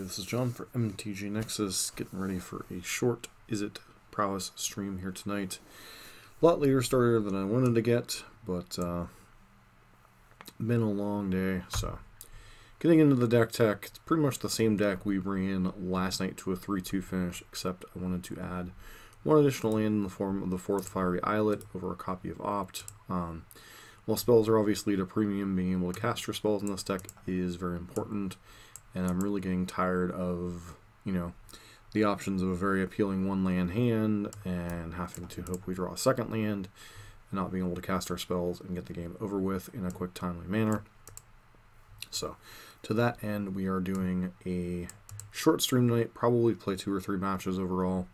this is John for MTG Nexus, getting ready for a short Izzet Prowess stream here tonight. A lot later started than I wanted to get, but been a long day, so getting into the deck tech. It's pretty much the same deck we ran last night to a 3-2 finish, except I wanted to add one additional land in the form of the 4th Fiery Islet over a copy of Opt. While spells are obviously at a premium, being able to cast your spells in this deck is very important. And I'm really getting tired of, the options of a very appealing one-land hand and having to hope we draw a second land and not being able to cast our spells and get the game over with in a quick, timely manner. So, to that end, we are doing a short stream tonight, probably play 2 or 3 matches overall.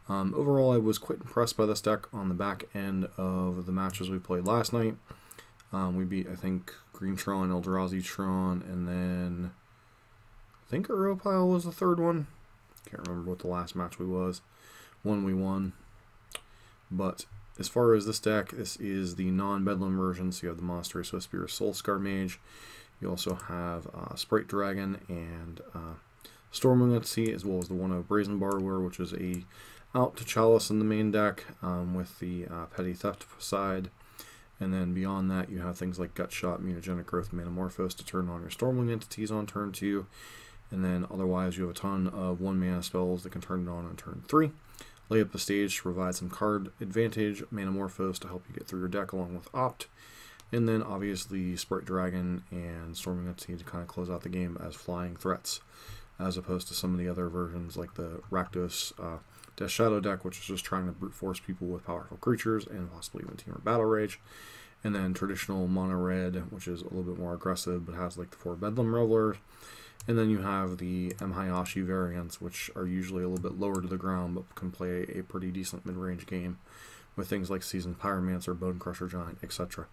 Overall, I was quite impressed by this deck on the back end of the matches we played last night. We beat, I think, Green Tron, Eldrazi Tron, and then I think Aeropile was the third one. Can't remember what the last match we was. One we won. But as far as this deck, this is the non-Bedlam version. So you have the Monastery Swiftspear Soulscar Mage. You also have Sprite Dragon and Stormwing Entity, as well as the 1/0 Brazen Borrower, which is a out to Chalice in the main deck with the Petty Theft side. And then beyond that, you have things like Gutshot, Mutagenic Growth, Manamorphose to turn on your Stormwing entities on turn 2. And then otherwise, you have a ton of 1-mana spells that can turn it on turn 3. Lay up the stage to provide some card advantage, Manamorphose to help you get through your deck along with Opt. And then obviously Sprite Dragon and Stormwing Entity to kind of close out the game as flying threats, as opposed to some of the other versions like the Rakdos Death Shadow deck, which is just trying to brute force people with powerful creatures and possibly even Team or Battle Rage. And then traditional Mono Red, which is a little bit more aggressive but has like the 4 Bedlam Revelers. And then you have the Hayashi variants, which are usually a little bit lower to the ground but can play a pretty decent mid-range game with things like Seasoned Pyromancer, Bone Crusher Giant, etc.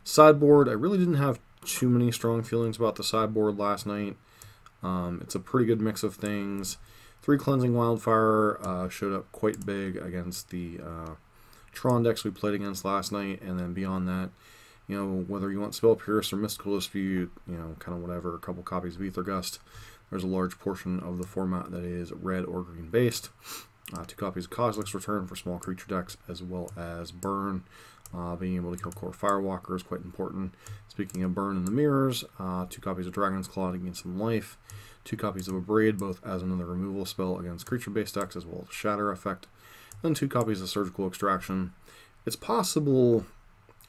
Sideboard, I really didn't have too many strong feelings about the sideboard last night. It's a pretty good mix of things. 3 Cleansing Wildfire showed up quite big against the Tron decks we played against last night, and then beyond that, whether you want Spell Pierce or Mystical Dispute, kind of whatever, a couple copies of Aether Gust, there's a large portion of the format that is red or green based. 2 copies of Kozilek's Return for small creature decks, as well as Burn. Being able to kill core Firewalker is quite important. Speaking of Burn in the mirrors, 2 copies of Dragon's Claw to gain some life. 2 copies of Abrade, both as another removal spell against creature-based decks, as well as Shatter effect. And 2 copies of Surgical Extraction. It's possible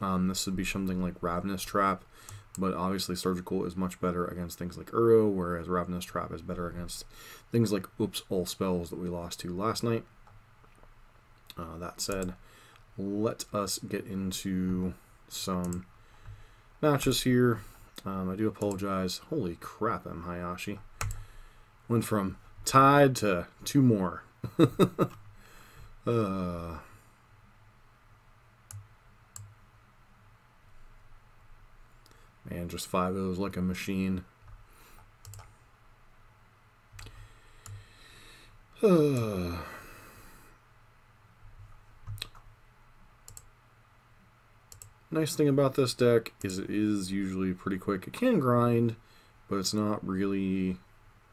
this would be something like Ravenous Trap, but obviously Surgical is much better against things like Uro, whereas Ravenous Trap is better against things like Oops All Spells that we lost to last night. That said, let us get into some matches here. I do apologize. Holy crap, Hayashi. Went from tied to 2 more. Man, just 5-0s like a machine. Nice thing about this deck is it is usually pretty quick. It can grind, but it's not really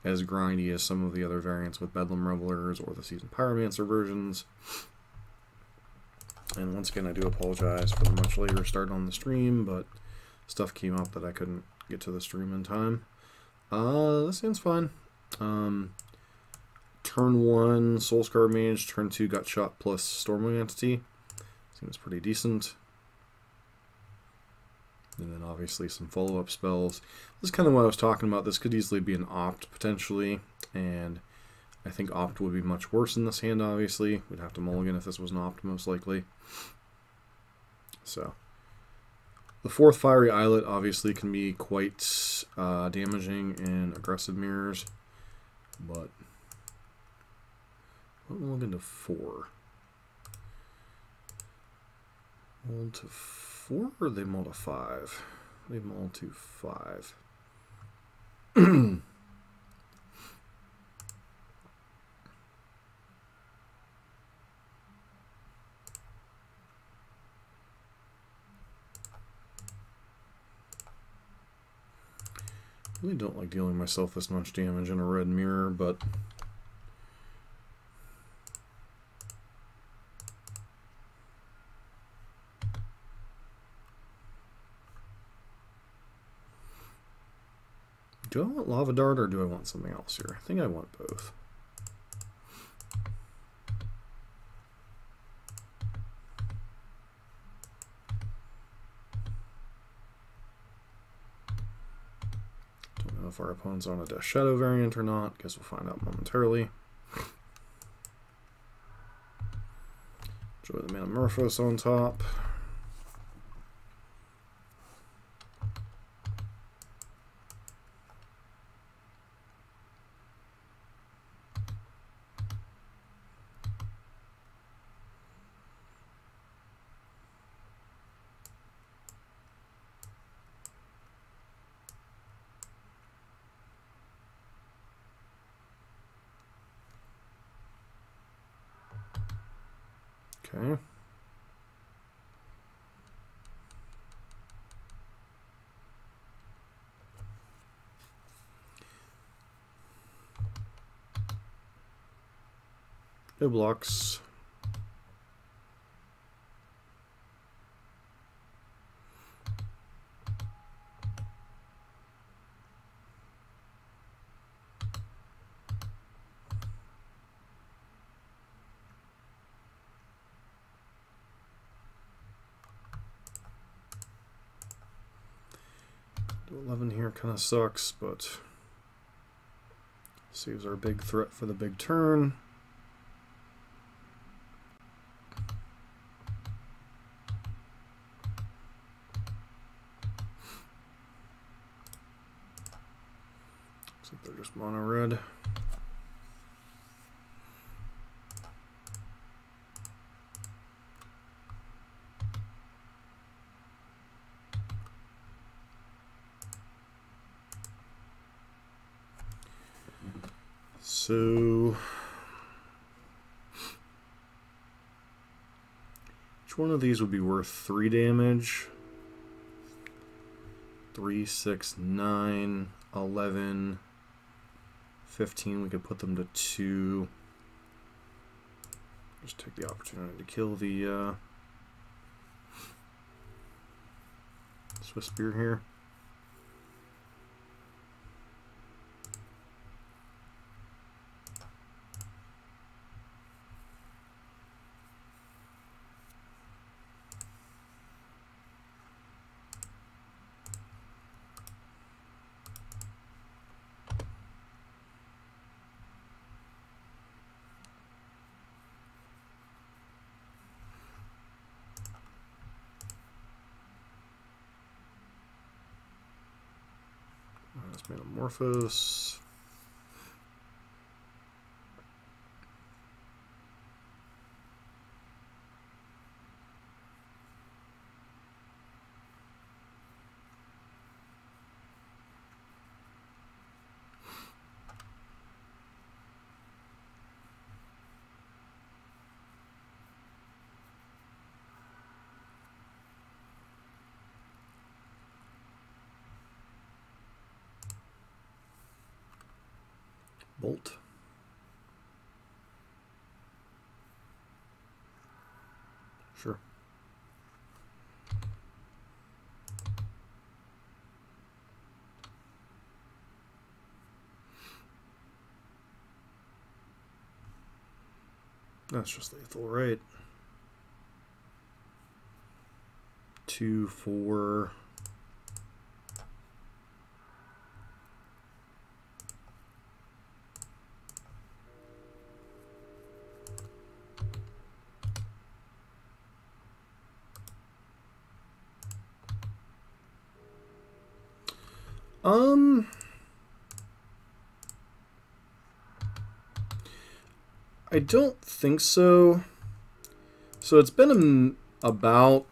as grindy as some of the other variants with Bedlam Revelers or the Seasoned Pyromancer versions. And once again, I do apologize for the much later start on the stream, but stuff came up that I couldn't get to the stream in time. This hand's fine. Turn 1, Soulscar Mage. Turn 2, Gutshot plus Stormwing Entity. Seems pretty decent. And then obviously some follow-up spells. This is kind of what I was talking about. This could easily be an Opt, potentially. And I think Opt would be much worse in this hand, obviously. We'd have to mulligan if this was an Opt, most likely. So, the 4th Fiery Islet obviously can be quite damaging in aggressive mirrors. But, we'll look into 4. Mull to 4 or they mull to 5? They mull to 5. really don't like dealing myself this much damage in a red mirror, but do I want Lava Dart or do I want something else here? I think I want both. Don't know if our opponent's on a Death Shadow variant or not. Guess we'll find out momentarily. Enjoy the Metamorphose on top. Okay. No blocks. The 11 here kind of sucks, but saves our big threat for the big turn. Looks like they're just mono red. So each one of these would be worth 3 damage. 3, 6, 9, 11, 15. We could put them to 2. Just take the opportunity to kill the Swiss Spear here. Let's Metamorphose. Bolt. Sure. That's just lethal, right? 2, 4. I don't think so. So it's been about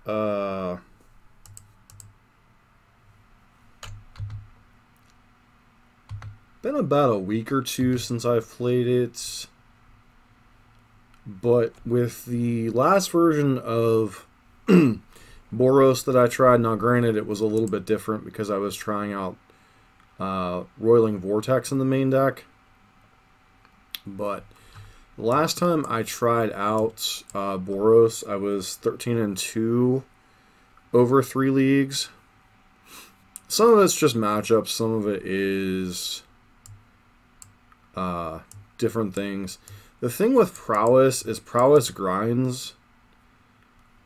a week or two since I've played it. But with the last version of Boros that I tried, now granted it was a little bit different because I was trying out Roiling Vortex in the main deck. But the last time I tried out Boros, I was 13-2 over 3 leagues. Some of it's just matchups, some of it is different things. The thing with Prowess is Prowess grinds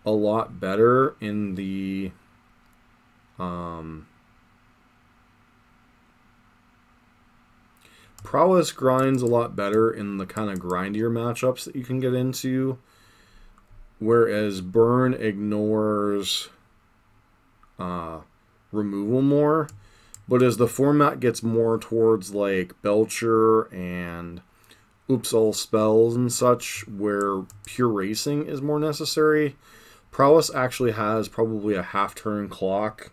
a lot better in the Prowess grinds a lot better in the kind of grindier matchups that you can get into, whereas Burn ignores removal more. But as the format gets more towards like Belcher and Oops All Spells and such, where pure racing is more necessary, Prowess actually has probably a half-turn clock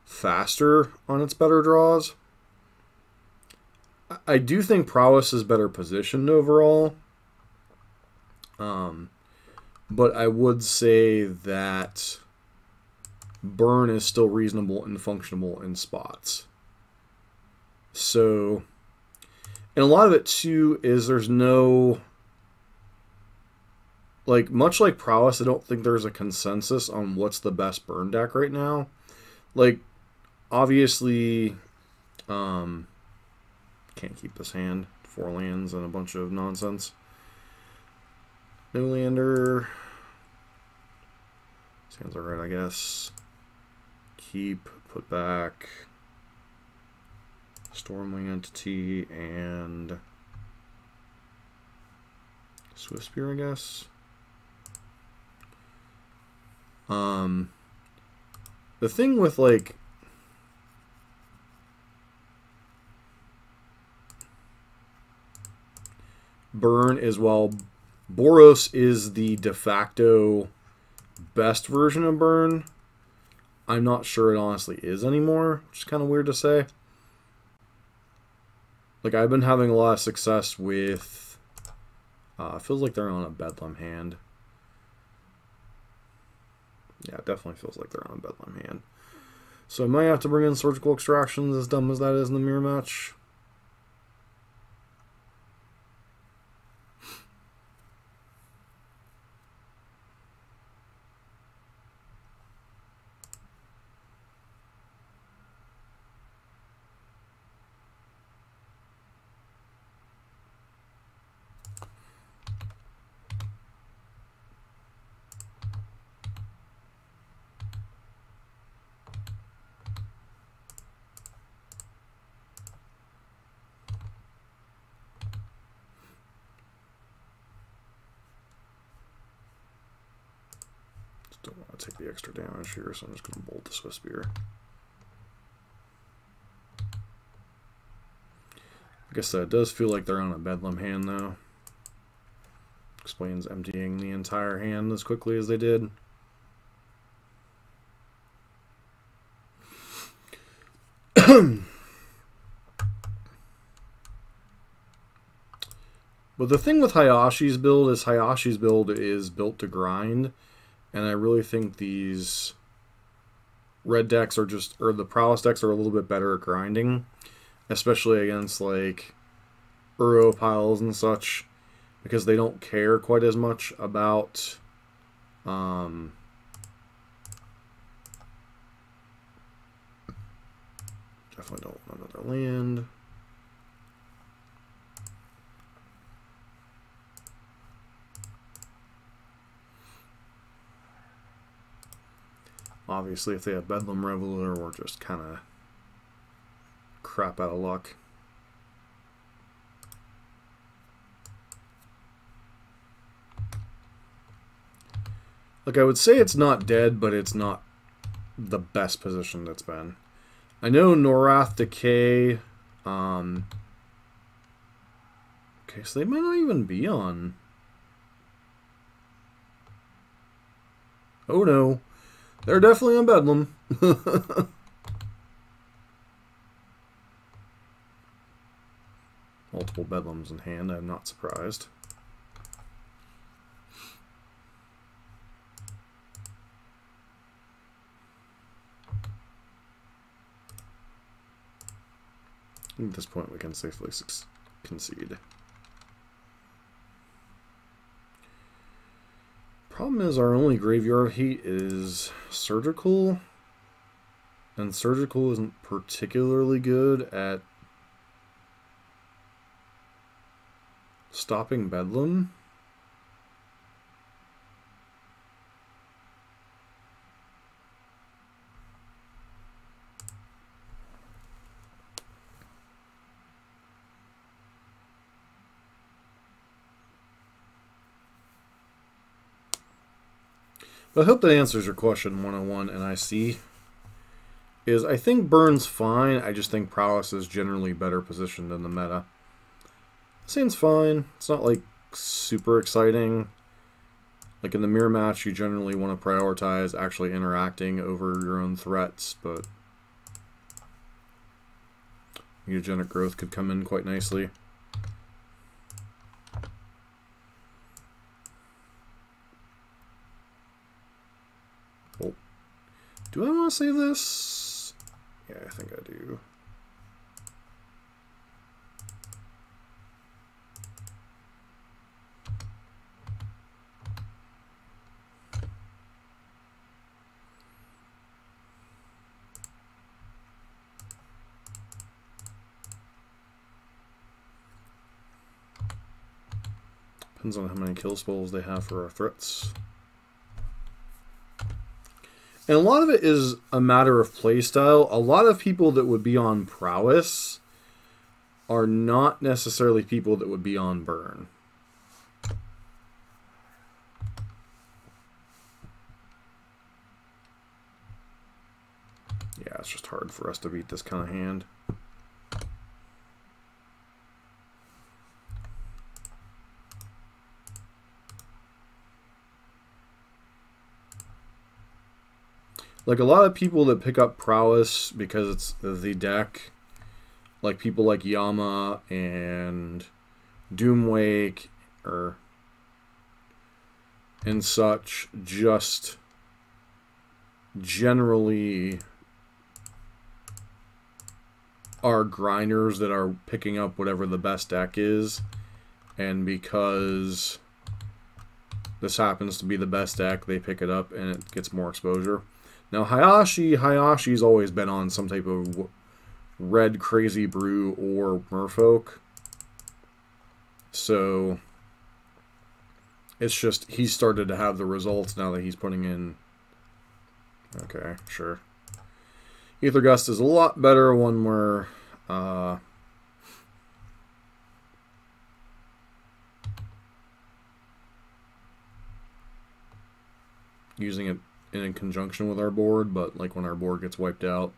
faster on its better draws. I do think Prowess is better positioned overall. But I would say that Burn is still reasonable and functional in spots. So, and a lot of it too is there's no, like, much like Prowess, I don't think there's a consensus on what's the best Burn deck right now. Like, obviously, can't keep this hand. 4 lands and a bunch of nonsense. No lander. These hands are right, I guess. Keep, put back. Stormwing Entity and Swift Spear, I guess. The thing with like Burn is, while Boros is the de facto best version of Burn, I'm not sure it honestly is anymore, which is kind of weird to say. Like, I've been having a lot of success with, feels like they're on a Bedlam hand. Yeah, it definitely feels like they're on a Bedlam hand. So I might have to bring in Surgical Extractions, as dumb as that is in the mirror match. Don't want to take the extra damage here, so I'm just going to bolt the Swift Spear. Like I said, it does feel like they're on a Bedlam hand, though. Explains emptying the entire hand as quickly as they did. But the thing with Hayashi's build is built to grind. And I really think these red decks are just, or the Prowess decks are a little bit better at grinding, especially against like Uro piles and such, because they don't care quite as much about definitely don't want another land. Obviously, if they have Bedlam Reveler, we're just kind of crap out of luck. Like, I would say it's not dead, but it's not the best position that's been. I know Norath Decay. Okay, so they might not even be on. Oh no. They're definitely on Bedlam. Multiple Bedlams in hand, I'm not surprised. At this point, we can safely concede. Problem is, our only graveyard heat is Surgical, and Surgical isn't particularly good at stopping Bedlam. I hope that answers your question 101, and I see. I think Burn's fine, I just think Prowess is generally better positioned in the meta. Seems fine. It's not like super exciting. Like in the mirror match, you generally want to prioritize actually interacting over your own threats, but mutagenic growth could come in quite nicely. Oh. Do I want to save this? Yeah, I think I do. Depends on how many kill spells they have for our threats. And a lot of it is a matter of playstyle. A lot of people that would be on Prowess are not necessarily people that would be on Burn. Yeah, it's just hard for us to beat this kind of hand. Like, a lot of people that pick up Prowess because it's the deck, like people like Yama and Doomwake and such, just generally are grinders that are picking up whatever the best deck is, and because this happens to be the best deck, they pick it up and it gets more exposure. Now, Hayashi's always been on some type of red crazy brew or merfolk. So it's just he's started to have the results now that he's putting in. Okay, sure. Aether Gust is a lot better when we're using it in conjunction with our board, but like when our board gets wiped out,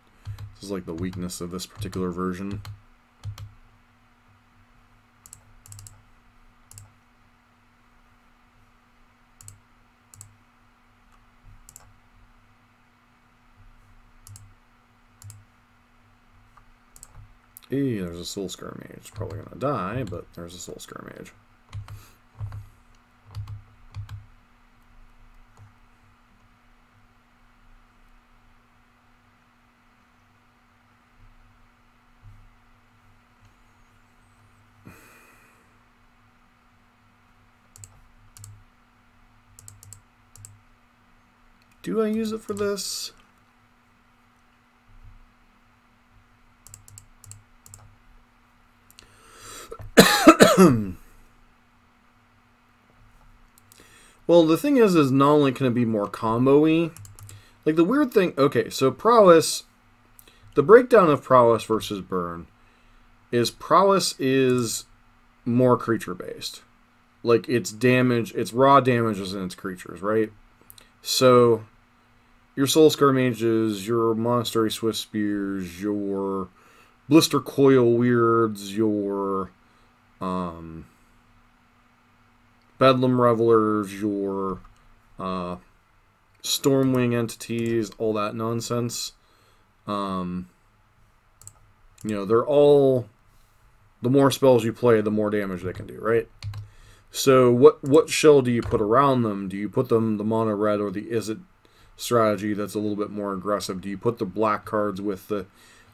this is like the weakness of this particular version. Hey, there's a Soul Skirmage. Probably gonna die, but there's a Soul Skirmage. Do I use it for this? Well, the thing is not only can it be more combo-y, like the weird thing, okay, so Prowess, the breakdown of Prowess versus Burn is Prowess is more creature-based. Like, its damage, its raw damage is in its creatures, right? So your Soul Skirmages, your Monastery Swift Spears, your Blister Coil Weirds, your Bedlam Revelers, your Stormwing entities, all that nonsense. You know, they're all, the more spells you play, the more damage they can do, right? So what shell do you put around them? Do you put them the mono red or the Izzet strategy that's a little bit more aggressive? Do you put the black cards with the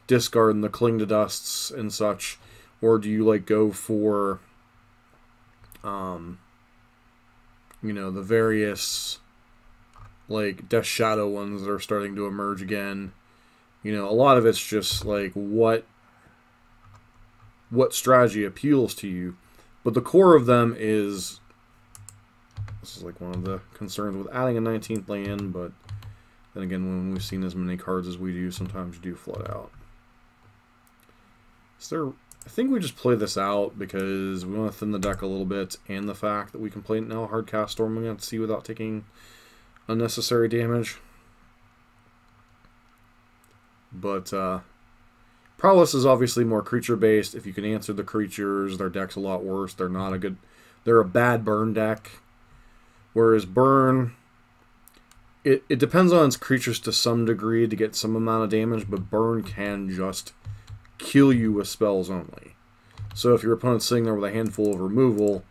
discarding the Cling to Dusts and such, or do you like go for you know, the various like Death Shadow ones that are starting to emerge again? You know, a lot of it's just like what strategy appeals to you, but the core of them is, this is like one of the concerns with adding a 19th land, but then again, when we've seen as many cards as we do, sometimes you do flood out. Is there, I think we just play this out because we want to thin the deck a little bit, and the fact that we can play now Hardcast Storming at Sea without taking unnecessary damage. But Prowess is obviously more creature based. If you can answer the creatures, their deck's a lot worse. They're a bad burn deck. Whereas burn, it depends on its creatures to some degree to get some amount of damage, but burn can just kill you with spells only. So if your opponent's sitting there with a handful of removal,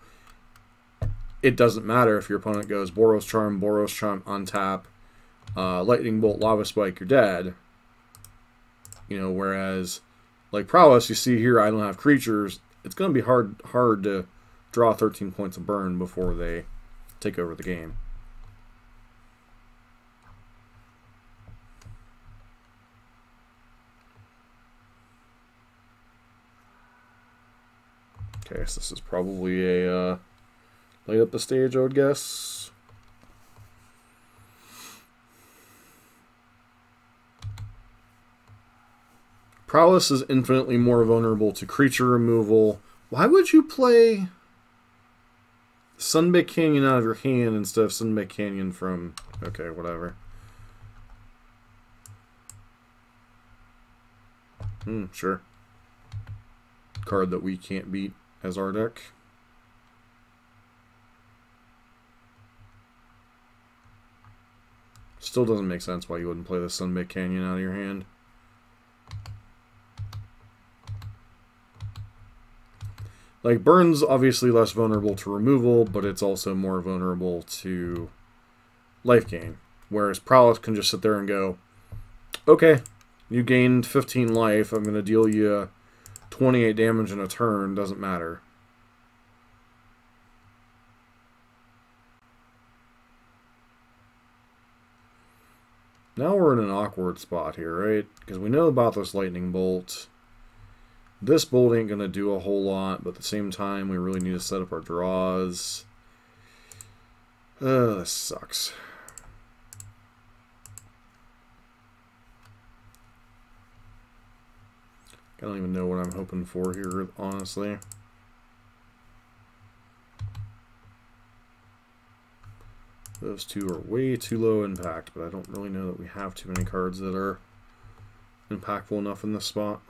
it doesn't matter if your opponent goes Boros Charm, untap, Lightning Bolt, Lava Spike, you're dead. You know, whereas like Prowess, you see here, I don't have creatures. It's going to be hard to draw 13 points of burn before they take over the game. Okay, so this is probably a light up the stage, I would guess. Prowess is infinitely more vulnerable to creature removal. Why would you play Sunbaked Canyon out of your hand instead of Sunbaked Canyon from... Okay, whatever. Sure. Card that we can't beat as our deck. Still doesn't make sense why you wouldn't play the Sunbaked Canyon out of your hand. Like, Burn's obviously less vulnerable to removal, but it's also more vulnerable to life gain. Whereas Prowess can just sit there and go, okay, you gained 15 life, I'm going to deal you 28 damage in a turn, doesn't matter. Now we're in an awkward spot here, right? Because we know about this Lightning Bolt. This bolt ain't going to do a whole lot, but at the same time, we really need to set up our draws. This sucks. I don't even know what I'm hoping for here, honestly. Those two are way too low impact, but I don't really know that we have too many cards that are impactful enough in this spot.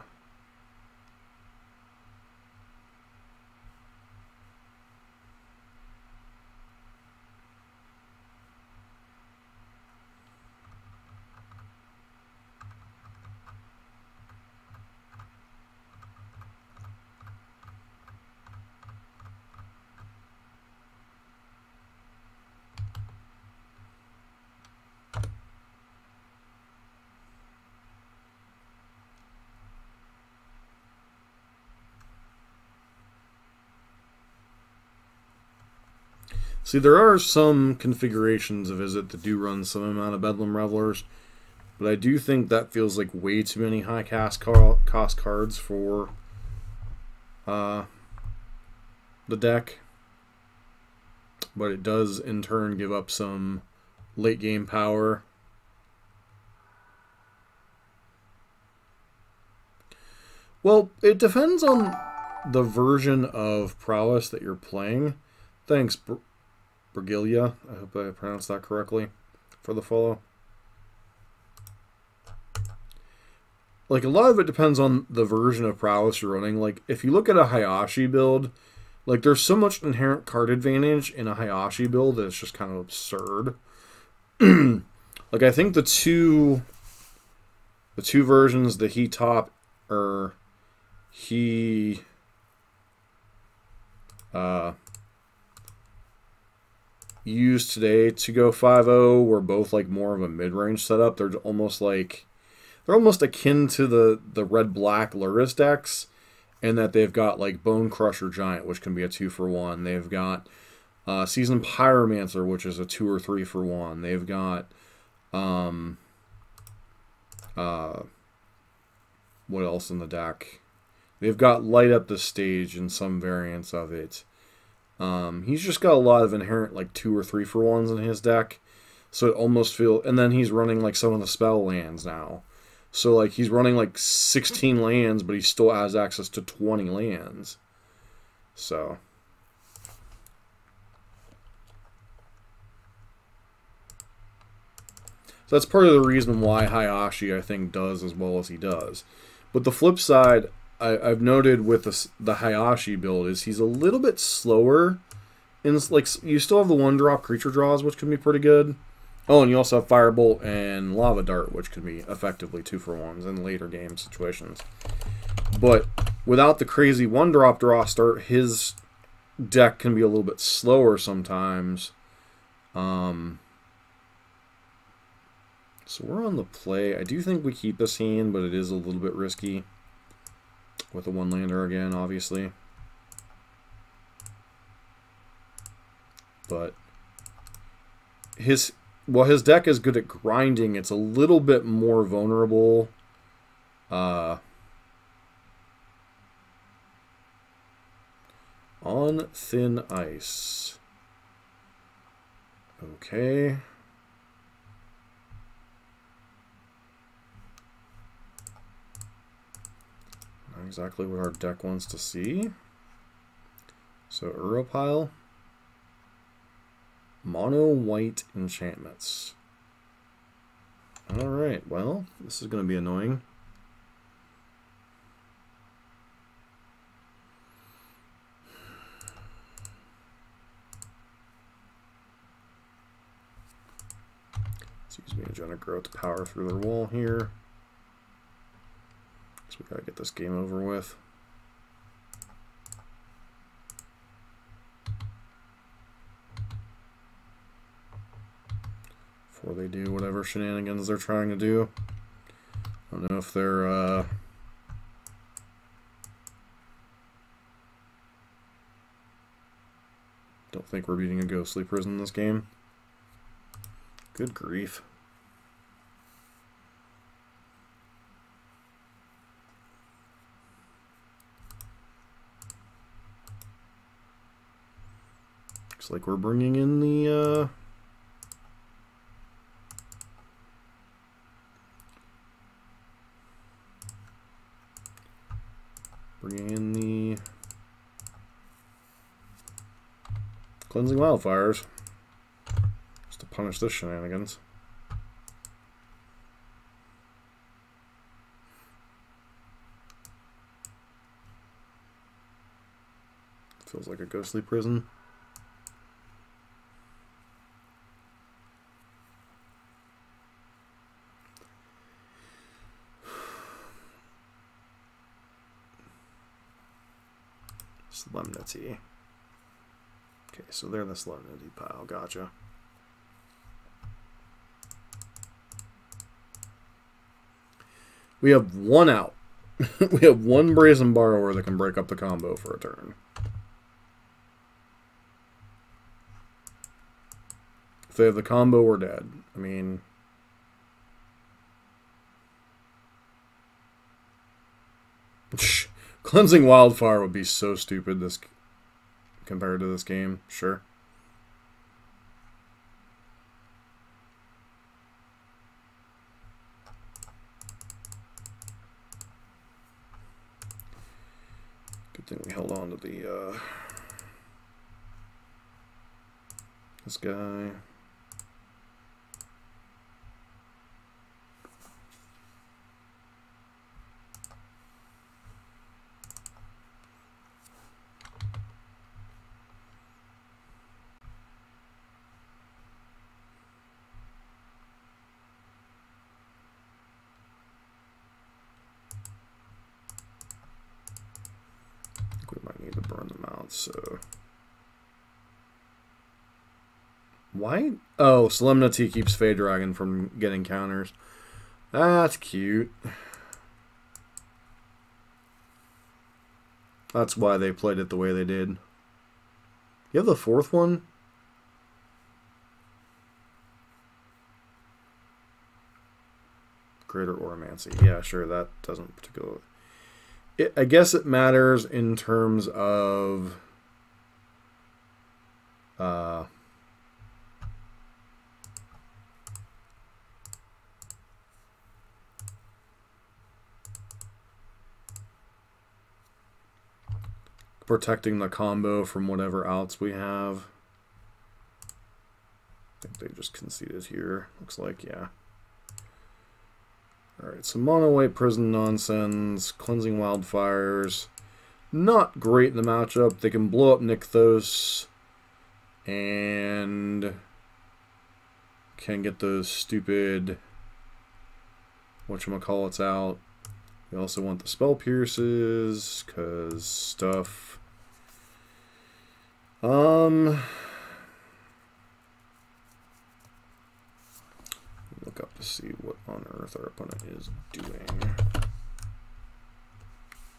See, there are some configurations of Izzet that do run some amount of Bedlam Revelers, but I do think that feels like way too many high cost cards for the deck. But it does, in turn, give up some late game power. Well, it depends on the version of Prowess that you're playing. Thanks, Brigilia, I hope I pronounced that correctly, for the follow. Like, a lot of it depends on the version of Prowess you're running. Like, if you look at a Hayashi build, like, there's so much inherent card advantage in a Hayashi build that it's just kind of absurd. Like, I think the two versions that he used today to go 5-0 were both like more of a mid-range setup. They're almost like they're almost akin to the red-black Luris decks, in that they've got like Bone Crusher Giant, which can be a 2-for-1. They've got Seasoned Pyromancer, which is a 2 or 3-for-1. They've got what else in the deck? They've got Light Up the Stage in some variants of it. He's just got a lot of inherent like 2 or 3-for-1s in his deck, so it almost feels. And then he's running like some of the spell lands now, so like he's running like 16 lands, but he still has access to 20 lands. So that's part of the reason why Hayashi, I think, does as well as he does. But the flip side, I've noted with the Hayashi build is he's a little bit slower. And like you still have the 1-drop creature draws, which can be pretty good. Oh, and you also have Firebolt and Lava Dart, which can be effectively 2-for-1s in later game situations. But without the crazy 1-drop draw start, his deck can be a little bit slower sometimes. So we're on the play. I do think we keep this hand, but it is a little bit risky with a 1-lander again, obviously. But his deck is good at grinding. It's a little bit more vulnerable. On thin ice. Okay. Not exactly what our deck wants to see. So Uropile. Mono white enchantments. Alright, well, this is going to be annoying. Let's use Mutagenic Growth to power through their wall here. So we gotta get this game over with. Before they do whatever shenanigans they're trying to do. I don't know if they're don't think we're beating a ghostly prison in this game. Good grief. Looks like we're bringing in the Cleansing Wildfires just to punish this shenanigans. Feels like a ghostly prison. Solemnity. Okay, so they're the Solemnity pile. Gotcha. We have one out. We have one Brazen Borrower that can break up the combo for a turn. If they have the combo, we're dead. I mean... Cleansing Wildfire would be so stupid this compared to this game. Sure. Good thing we held on to the this guy. So why? Oh, Solemnity keeps Fey Dragon from getting counters. That's cute. That's why they played it the way they did. You have the fourth one? Greater Oromancy. Yeah, sure, that doesn't particularly... I guess it matters in terms of... protecting the combo from whatever outs we have. I think they just conceded here. Looks like, yeah. Alright, so mono white prison nonsense, cleansing wildfires. Not great in the matchup. They can blow up Nykthos and can get those stupid whatchamacallits out. We also want the spell pierces, cause stuff. Look up to see what on earth our opponent is doing.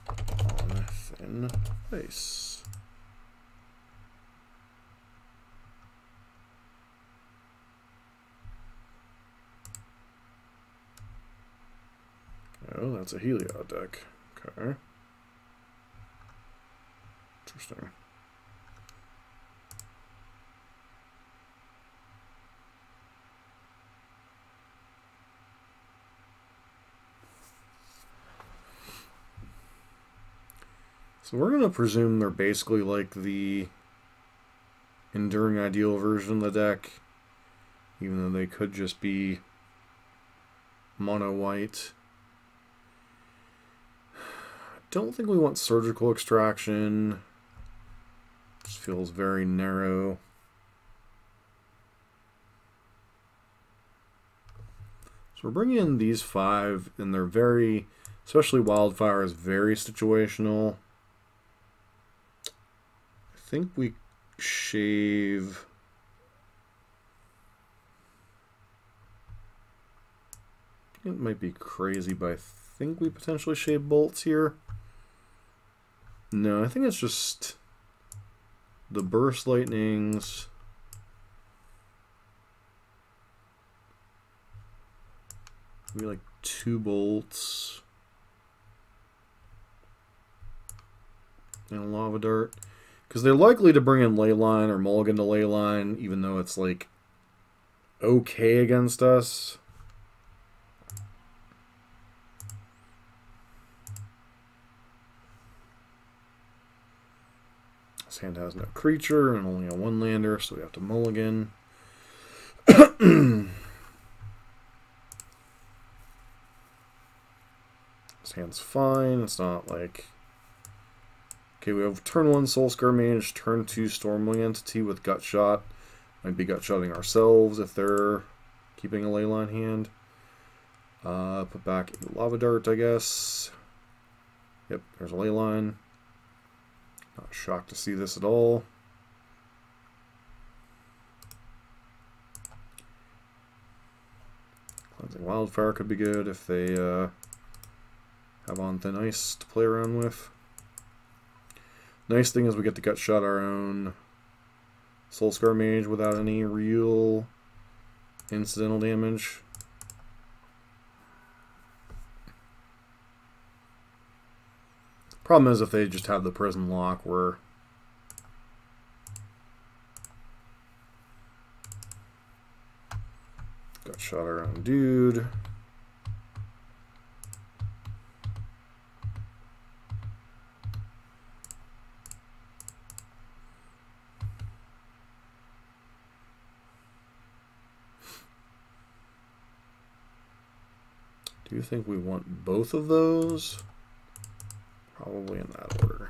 On thin ice. Oh, that's a Heliod deck. Okay. Interesting. So we're going to presume they're basically like the Enduring Ideal version of the deck, even though they could just be mono white. Don't think we want Surgical Extraction. Just feels very narrow. So we're bringing in these 5, and they're very, especially Wildfire is very situational. I think we shave... It might be crazy, but I think we potentially shave bolts here. No, I think it's just the burst lightnings. Maybe like 2 bolts. And a lava dart. Because they're likely to bring in Leyline or mulligan to Leyline, even though it's like okay against us. This hand has no creature and only a 1-lander, so we have to mulligan. This hand's fine. It's not like... Okay, we have turn 1 Soulscar Mage, turn 2 Stormwing Entity with Gut Shot. Might be gut shotting ourselves if they're keeping a Leyline hand. Put back a Lava Dart, I guess. Yep, there's a Leyline. Not shocked to see this at all. Cleansing Wildfire could be good if they have on thin ice to play around with. Nice thing is we get to gut shot our own Soulscar Mage without any real incidental damage. Problem is if they just have the prison lock, we're gut shot our own dude. Do you think we want both of those? Probably in that order.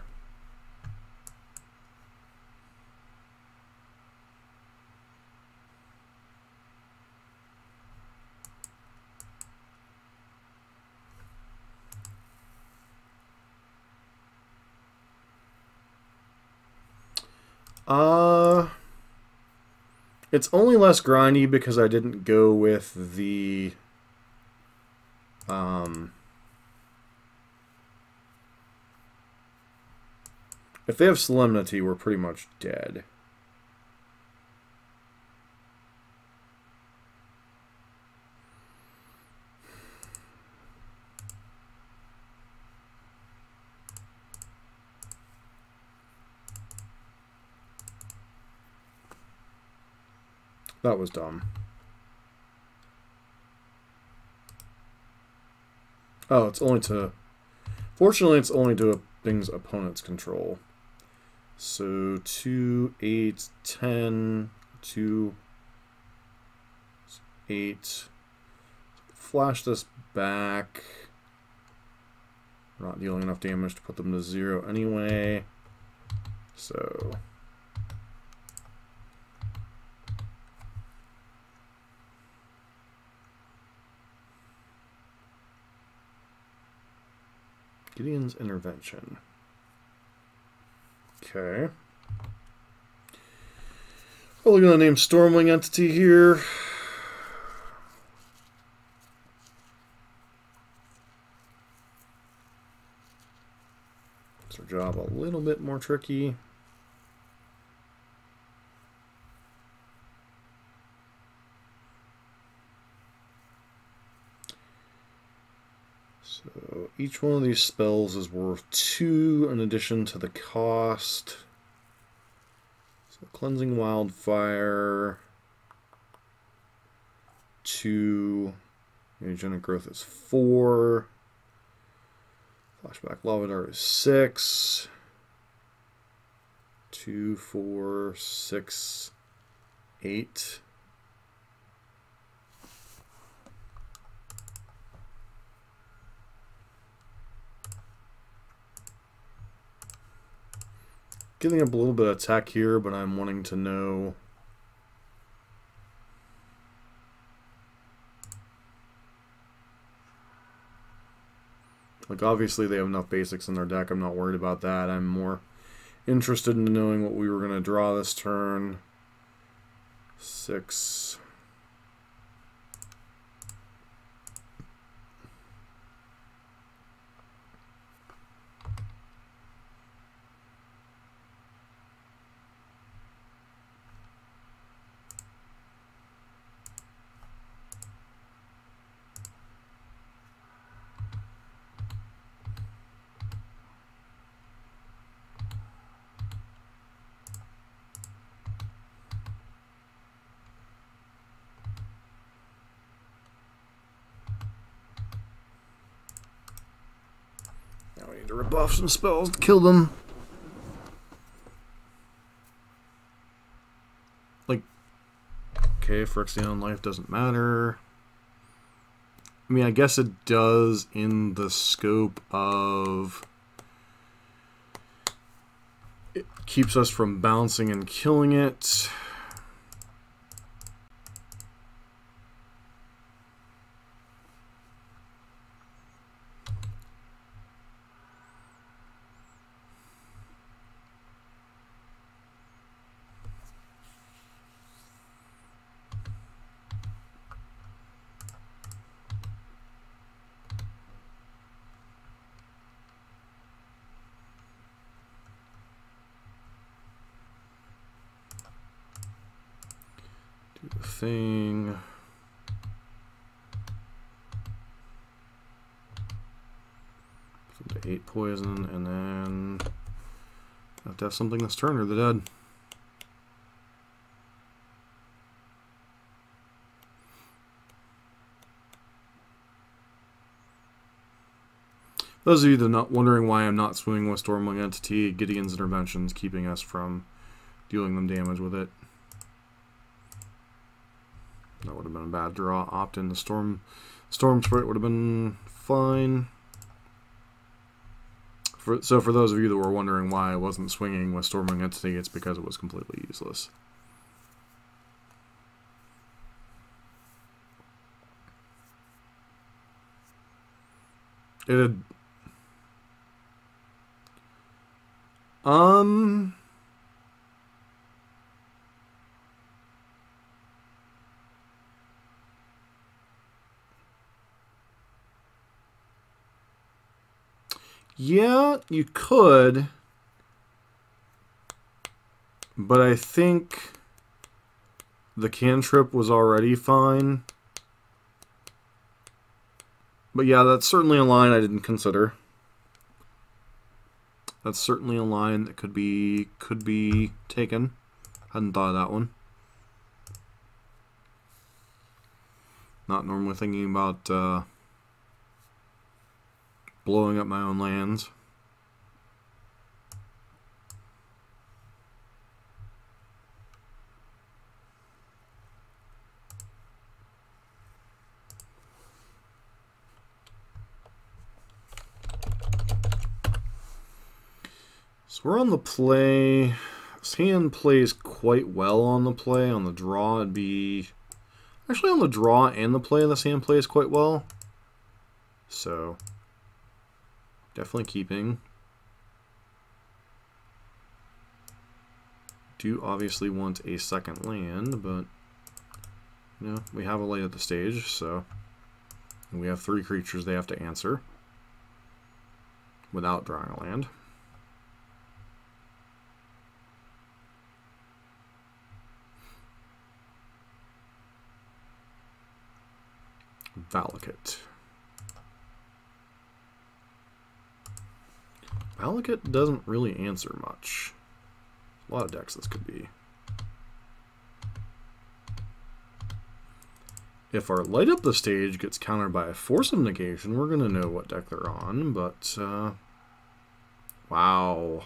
It's only less grindy because I didn't go with the If they have Solemnity, we're pretty much dead. That was dumb. Oh, it's only to... Fortunately, it's only to things opponents control. So 2, 8, 10, 2, 8. Flash this back. We're not dealing enough damage to put them to 0 anyway. So... Gideon's Intervention. Okay. Probably going to name Stormwing Entity here. Makes our job a little bit more tricky. So each one of these spells is worth 2 in addition to the cost. So Cleansing Wildfire, 2, Mutagenic Growth is 4, Flashback Lava Dart is 6, 2, 4, 6, 8. Getting up a little bit of tech here, but I'm wanting to know like obviously they have enough basics in their deck. I'm not worried about that. I'm more interested in knowing what we were going to draw this turn. 6. Now we need to rebuff some spells to kill them. Like, okay, Phyrexian Life doesn't matter. I mean, I guess it does in the scope of it keeps us from bouncing and killing it. Do the thing. Put them to 8 poison, and then have to have something this turn or they're dead. Those of you that are not wondering why I'm not swimming with Stormwing Entity, Gideon's Intervention is keeping us from dealing them damage with it. That would have been a bad draw. Opt in the Storm Sprite would have been fine. So for those of you that were wondering why I wasn't swinging with Stormwing Entity, it's because it was completely useless. It had... Yeah, you could. But I think the cantrip was already fine. But yeah, that's certainly a line I didn't consider. That's certainly a line that could be taken. Hadn't thought of that one. Not normally thinking about blowing up my own lands. So we're on the play. This hand plays quite well on the play. On the draw, it'd be... Actually, on the draw and the play, this hand plays quite well. So, definitely keeping. Do obviously want a second land, but, you know, we have a light at the stage, so... And we have 3 creatures they have to answer without drawing a land. Valakut. Valakut doesn't really answer much. A lot of decks this could be. If our light up the stage gets countered by a Force of Negation, we're going to know what deck they're on, but, wow.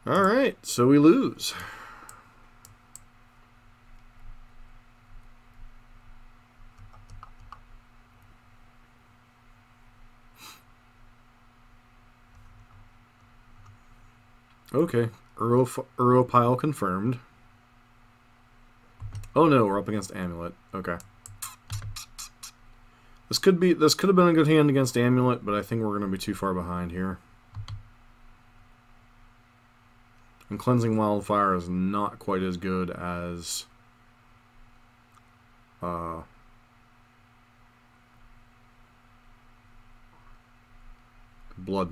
Alright, so we lose. Okay, Uro pile confirmed. Oh no, we're up against Amulet. Okay. This could have been a good hand against Amulet, but I think we're gonna be too far behind here. And Cleansing Wildfire is not quite as good as Blood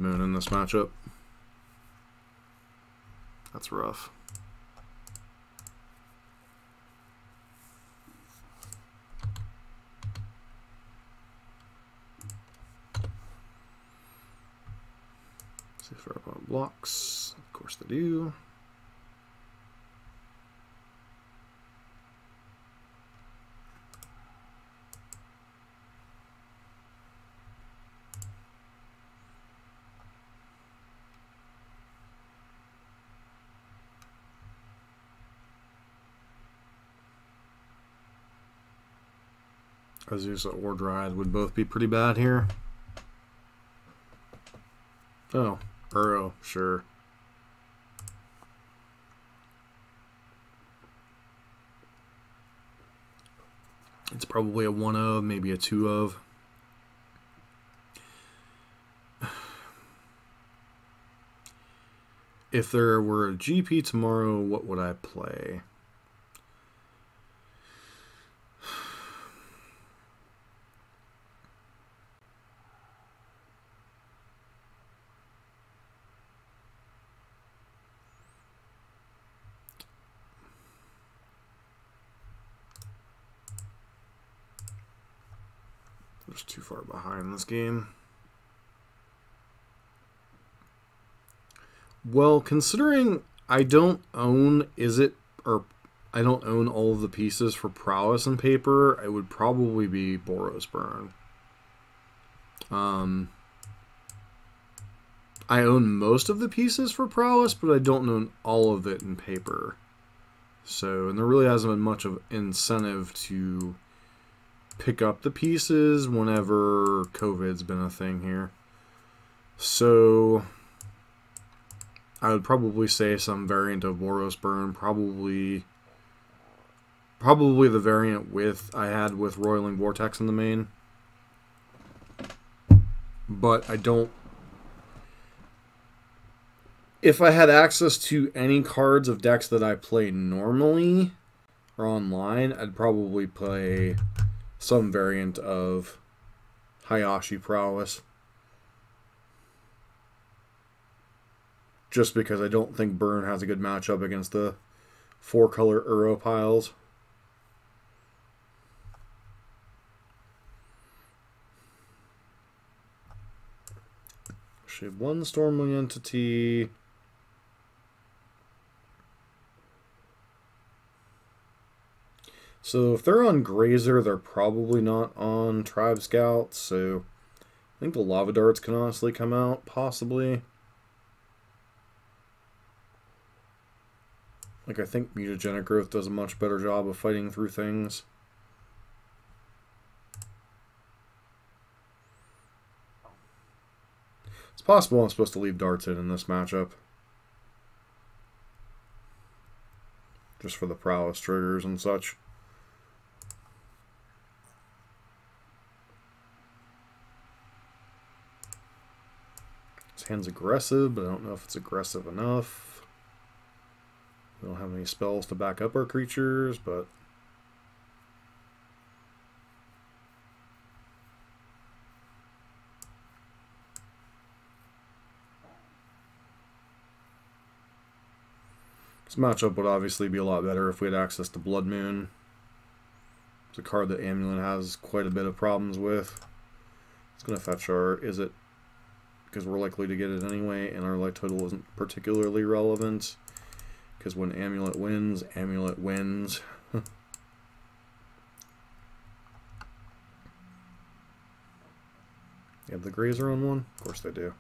Moon in this matchup. That's rough. See if our opponent blocks. Of course they do. Azusa or Dryad would both be pretty bad here. Oh, Uro, sure. It's probably a 1 of, maybe a 2 of. If there were a GP tomorrow, what would I play? Just too far behind this game. Well, considering I don't own I don't own all of the pieces for Prowess and paper, it would probably be Boros Burn. I own most of the pieces for Prowess, but I don't own all of it in paper. So, and there really hasn't been much of incentive to pick up the pieces whenever COVID's been a thing here. So I would probably say some variant of Boros Burn, probably the variant I had with Roiling Vortex in the main. But I don't... If I had access to any cards of decks that I play normally or online, I'd probably play some variant of Hayashi Prowess. just because I don't think Burn has a good matchup against the 4-color Uro piles. She have 1 Stormwing entity. So if they're on Grazer, they're probably not on Tribe Scout, so I think the Lava Darts can honestly come out, possibly. Like, I think Mutagenic Growth does a much better job of fighting through things. It's possible I'm supposed to leave darts in this matchup. Just for the prowess triggers and such. This hand's aggressive, but I don't know if it's aggressive enough. We don't have any spells to back up our creatures, but... This matchup would obviously be a lot better if we had access to Blood Moon. It's a card that Amulet has quite a bit of problems with. It's going to fetch our Izzet, because we're likely to get it anyway, and our light total isn't particularly relevant, because when Amulet wins, Amulet wins. They have the Grazer on one? Of course they do.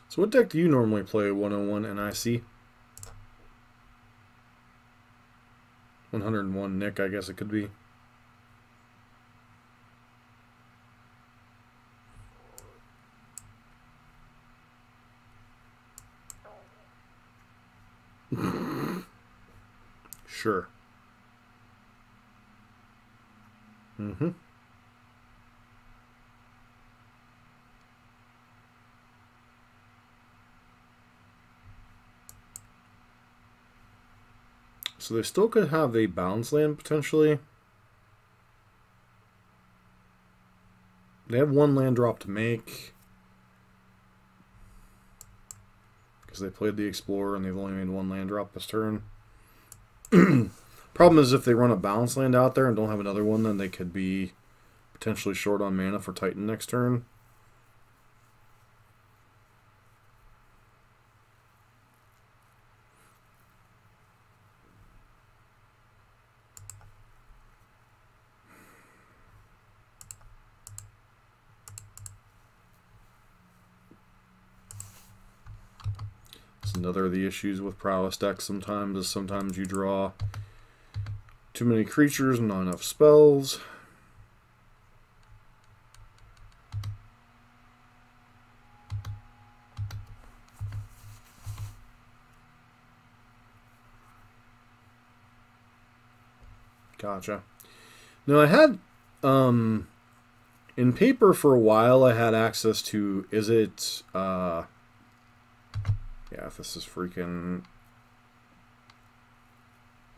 So what deck do you normally play? 101 NIC? 101 Nick, I guess it could be. Sure. Mm-hmm. So they still could have a bounce land, potentially. They have 1 land drop to make. Because they played the Explorer and they've only made 1 land drop this turn. Problem is if they run a bounce land out there and don't have another one, then they could be potentially short on mana for Titan next turn. Another of the issues with prowess decks sometimes is sometimes you draw too many creatures and not enough spells. Gotcha. Now I had in paper for a while I had access to Izzet yeah, if this is freaking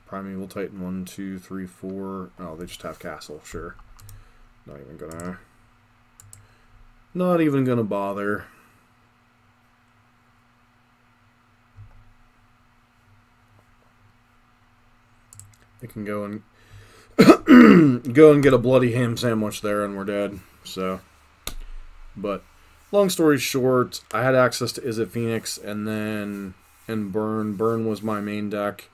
Primeval Titan 1, 2, 3, 4. Oh, they just have Castle, sure. Not even gonna bother. They can go and get a bloody ham sandwich there and we're dead. So, but long story short, I had access to Izzet Phoenix and Burn. Burn was my main deck.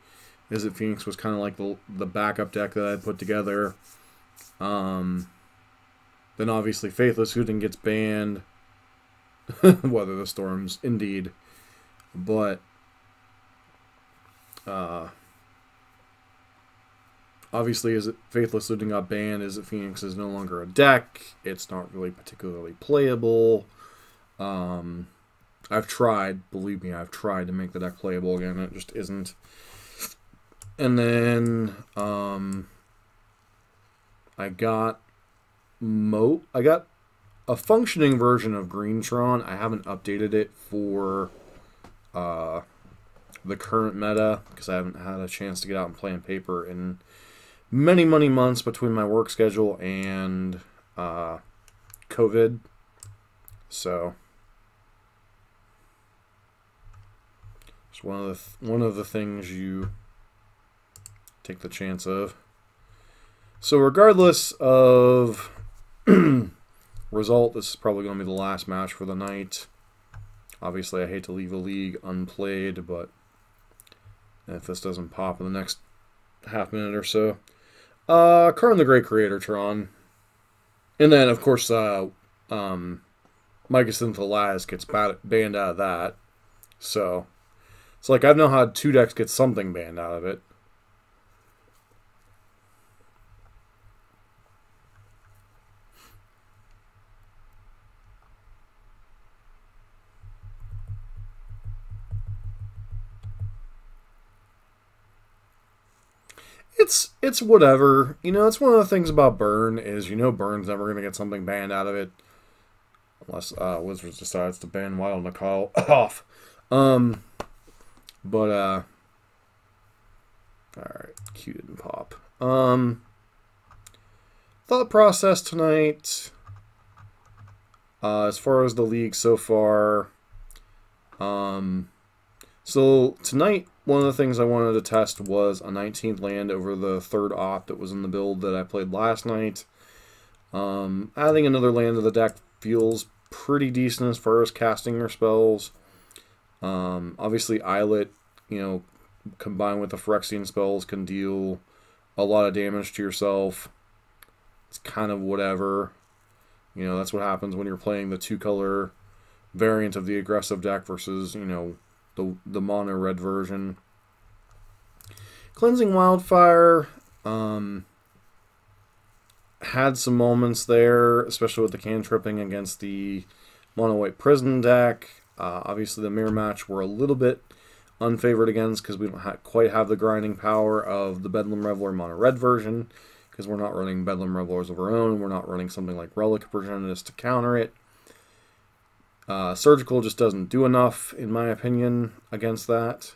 Izzet Phoenix was kind of like the backup deck that I put together. Then obviously Faithless Hooten gets banned. Weather the Storms, indeed. But Obviously, is it Faithless Looting got banned? Is it Phoenix is no longer a deck? It's not really particularly playable. I've tried, believe me, I've tried to make the deck playable again. It just isn't. And then I got a functioning version of Greentron. I haven't updated it for the current meta because I haven't had a chance to get out and play on paper in many months between my work schedule and COVID. So it's one of the things you take the chance of. So regardless of result, this is probably going to be the last match for the night. Obviously, I hate to leave a league unplayed, but if this doesn't pop in the next half minute or so. Karn the Great Creator Tron. And then, of course, Mycosynth Laz gets banned out of that. So, it's like I've now had 2 decks get something banned out of it. It's whatever. You know, it's one of the things about Burn is, you know, Burn's never going to get something banned out of it. Unless Wizards decides to ban Wild Nakal off. Alright, Q didn't pop. Thought process tonight. As far as the league so far. So tonight, one of the things I wanted to test was a 19th land over the 3rd opt that was in the build that I played last night. Adding another land to the deck feels pretty decent as far as casting your spells. Obviously, Islet, you know, combined with the Phyrexian spells can deal a lot of damage to yourself. It's kind of whatever. You know, that's what happens when you're playing the 2-color variant of the aggressive deck versus, you know, the mono red version. Cleansing Wildfire had some moments there, especially with the cantripping against the mono white prison deck. Obviously, the mirror match were a little bit unfavored against because we don't quite have the grinding power of the Bedlam Reveler mono red version because we're not running Bedlam Revelers of our own. We're not running something like Relic Progenitus to counter it. Surgical just doesn't do enough, in my opinion, against that.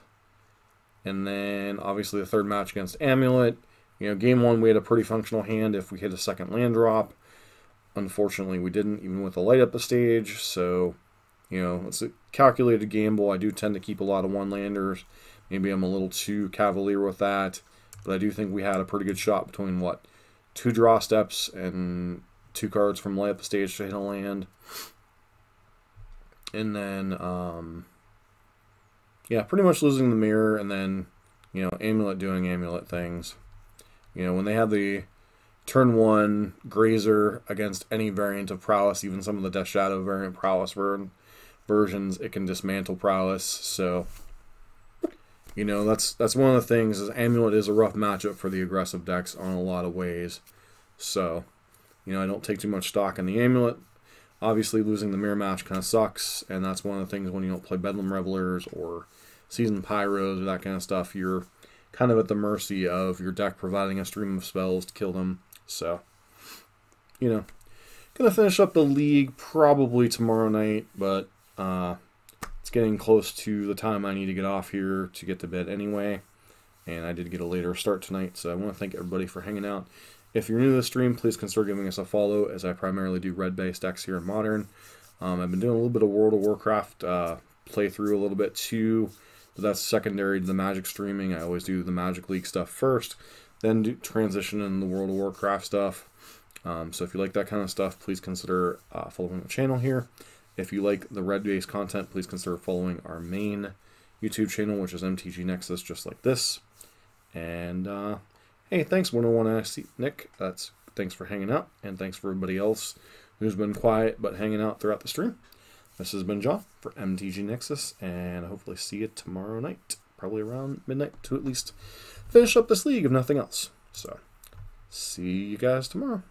And then, obviously, the 3rd match against Amulet. You know, game 1, we had a pretty functional hand if we hit a 2nd land drop. Unfortunately, we didn't, even with the light up the stage. So, you know, it's a calculated gamble. I do tend to keep a lot of 1-landers. Maybe I'm a little too cavalier with that. But I do think we had a pretty good shot between, 2 draw steps and 2 cards from light up the stage to hit a land. And then, yeah, pretty much losing the mirror, and then, you know, Amulet doing Amulet things. You know, when they have the turn 1 Grazer against any variant of Prowess, even some of the Death Shadow variant Prowess versions, it can dismantle Prowess. So, you know, that's one of the things, is Amulet is a rough matchup for the aggressive decks on a lot of ways. So, you know, I don't take too much stock in the Amulet. Obviously, losing the mirror match kind of sucks, and that's one of the things when you don't play Bedlam Revelers or Seasoned Pyros or that kind of stuff, you're kind of at the mercy of your deck providing a stream of spells to kill them. So, you know, gonna finish up the league probably tomorrow night, but it's getting close to the time I need to get off here to get to bed anyway, and I did get a later start tonight, so I want to thank everybody for hanging out. If you're new to the stream, please consider giving us a follow, as I primarily do red-based decks here in Modern. I've been doing a little bit of World of Warcraft playthrough a little bit too, but that's secondary to the Magic streaming. I always do the Magic League stuff first, then transition in the World of Warcraft stuff. So if you like that kind of stuff, please consider following the channel here. If you like the red-based content, please consider following our main YouTube channel, which is MTG Nexus, just like this. And hey, thanks 101 Nick. Thanks for hanging out, and thanks for everybody else who's been quiet but hanging out throughout the stream. This has been John for MTG Nexus, and hopefully see you tomorrow night, probably around midnight, to at least finish up this league, if nothing else. So, see you guys tomorrow.